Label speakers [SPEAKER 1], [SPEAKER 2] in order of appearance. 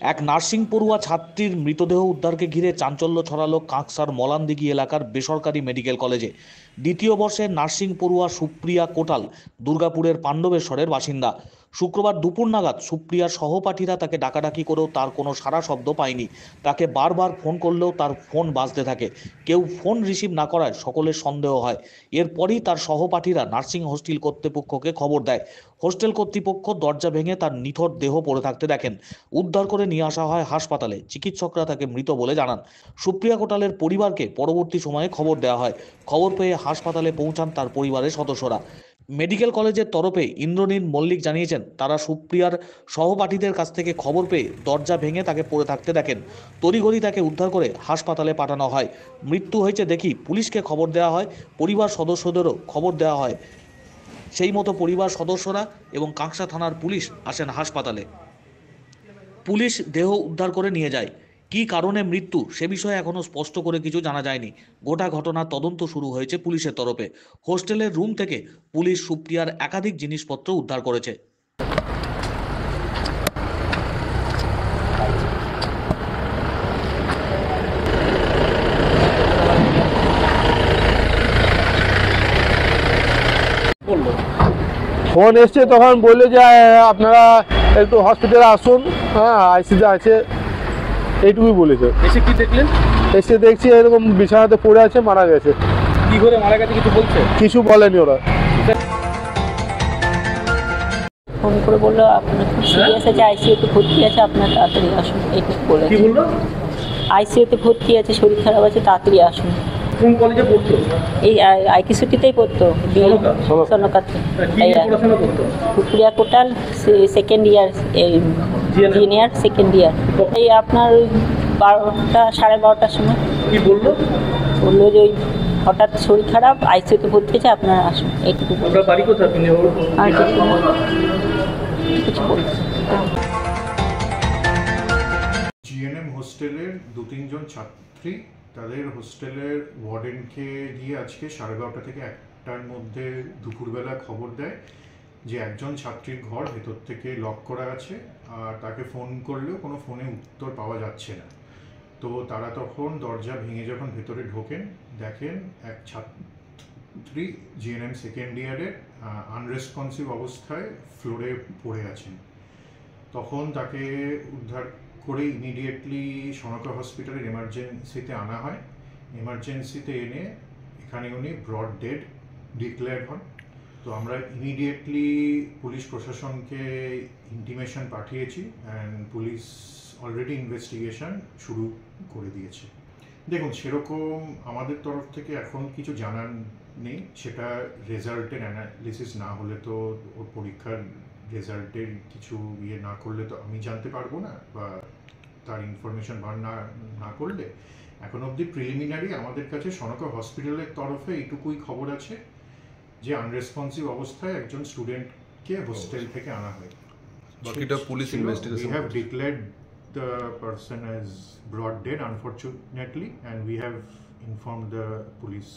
[SPEAKER 1] এক নার্সিং পড়ুয়া ছাত্রীর মৃতদেহ উদ্ধারকে ঘিরে চাঞ্চল্য ছড়ালো কাঁকসার মলানদিঘি এলাকার বেসরকারি মেডিকেল কলেজে। দ্বিতীয় বর্ষের নার্সিং পড়ুয়া সুপ্রিয়া কোটাল দুর্গাপুরের পাণ্ডবেশ্বরের বাসিন্দা। শুক্রবার দুপুর নাগাদ সুপ্রিয়ার সহপাঠীরা তাকে ডাকাডাকি করেও তার কোনো সাড়া শব্দ পায়নি। তাকে বারবার ফোন করলেও তার ফোন বাজতে থাকে। কেউ ফোন রিসিভ না করায় সকলের সন্দেহ হয়। এরপরই তার সহপাঠীরা নার্সিং হোস্টেল কর্তৃপক্ষকে খবর দেয়। হোস্টেল কর্তৃপক্ষ দরজা ভেঙে তার নিথর দেহ পড়ে থাকতে দেখেন। উদ্ধার করে নিয়ে আসা হয় হাসপাতালে। চিকিৎসকরা তাকে মৃত বলে জানান। সুপ্রিয়া কোটালের পরিবারকে পরবর্তী সময়ে খবর দেওয়া হয়। খবর পেয়ে হাসপাতালে পৌঁছান তার পরিবারের সদস্যরা। মেডিকেল কলেজের তরফে ইন্দ্রনীল মল্লিক জানিয়েছেন, তারা সুপ্রিয়ার সহপাঠীদের কাছ থেকে খবর পেয়ে দরজা ভেঙে তাকে পড়ে থাকতে দেখেন। তড়িঘড়ি তাকে উদ্ধার করে হাসপাতালে পাঠানো হয়। মৃত্যু হয়েছে দেখি পুলিশকে খবর দেওয়া হয়। পরিবার সদস্যদেরও খবর দেওয়া হয়। সেই মতো পরিবার সদস্যরা এবং কাঁকসা থানার পুলিশ আসেন হাসপাতালে। পুলিশ দেহ উদ্ধার করে নিয়ে যায়। কী কারণে মৃত্যু সে বিষয়ে এখনও স্পষ্ট করে কিছু জানা যায়নি। গোটা ঘটনার তদন্ত শুরু হয়েছে পুলিশের তরফে। হোস্টেলের রুম থেকে পুলিশ সুপ্রিয়ার একাধিক জিনিসপত্র উদ্ধার করেছে।
[SPEAKER 2] ফোন এসছে তখন বললো যে আপনারা একটু হসপিটালে আসুন, হ্যাঁ আইসিতে আছে, এইটুকুই বলেছে।
[SPEAKER 3] এসে কি দেখলেন?
[SPEAKER 2] এসে দেখছি এরকম বিছানাতে পড়ে আছে, মারা গেছে।
[SPEAKER 3] কি করে মারা গেছে কিছু বলছে?
[SPEAKER 2] কিছু বলেনি ওরা।
[SPEAKER 4] ফোন করে বললো আপনার খুব সিরিয়াস আছে, আইসিইউতে ভর্তি আছে, আপনার তাড়াতাড়ি আসুন, এইটুকু বলে।
[SPEAKER 3] কি বললো?
[SPEAKER 4] আইসিইউতে ভর্তি আছে, শরীর খারাপ আছে, তাড়াতাড়ি আসুন।
[SPEAKER 3] কোন কলেজে পড়তো?
[SPEAKER 4] এই আইকিসুটিতেই পড়তো, সনকাতে। Supriya Kotal second year, junior second year. এই আপনার 12টা সাড়ে 12টার সময়।
[SPEAKER 3] কি বললো?
[SPEAKER 4] বললো যে ওই হঠাৎ শরীর খারাপ, আইসিইউতে ভর্তি আছে, আপনারা আসুন, এইটুকু।
[SPEAKER 3] আপনার বাড়ি কোথায়?
[SPEAKER 4] আর কিছু বলছে।
[SPEAKER 5] জিএনএম হোস্টেলের 2-3 জন ছাত্রী তাদের হোস্টেলের ওয়ার্ডেনকে দিয়ে আজকে 12:30 থেকে 1টার মধ্যে দুপুরবেলা খবর দেয় যে একজন ছাত্রীর ঘর ভেতর থেকে লক করা আছে, আর তাকে ফোন করলেও কোনো ফোনে উত্তর পাওয়া যাচ্ছে না। তো তারা তখন দরজা ভেঙে যখন ভেতরে ঢোকেন, দেখেন এক ছাত্রী জিএনএম সেকেন্ড ইয়ারের আনরেসপন্সিভ অবস্থায় ফ্লোরে পড়ে আছেন। তখন তাকে উদ্ধার করে ইমিডিয়েটলি সনকা হসপিটালের এমার্জেন্সিতে আনা হয়। এমার্জেন্সিতে এনে এখানে উনি ব্রড ডেড ডিক্লেয়ার্ড হন। তো আমরা ইমিডিয়েটলি পুলিশ প্রশাসনকে ইন্টিমেশন পাঠিয়েছি অ্যান্ড পুলিশ অলরেডি ইনভেস্টিগেশন শুরু করে দিয়েছে। দেখুন, সেরকম আমাদের তরফ থেকে এখন কিছু জানার নেই। সেটা রেজাল্টের অ্যানালিসিস না হলে তো, ওর পরীক্ষার রেজাল্টের কিছু না করলে তো আমি জানতে পারবো না, বা তার ইনফরমেশন বার না করলে। এখন অবধি প্রিলিমিনারি আমাদের কাছে সনকা হসপিটালের তরফে এইটুকুই খবর আছে যে আনরেসপন্সিভ অবস্থায় একজন স্টুডেন্টকে হোস্টেল থেকে আনা হয়।
[SPEAKER 6] বাকিটা police investigation.
[SPEAKER 5] We have declared the person as brought dead, unfortunately, and we have informed the police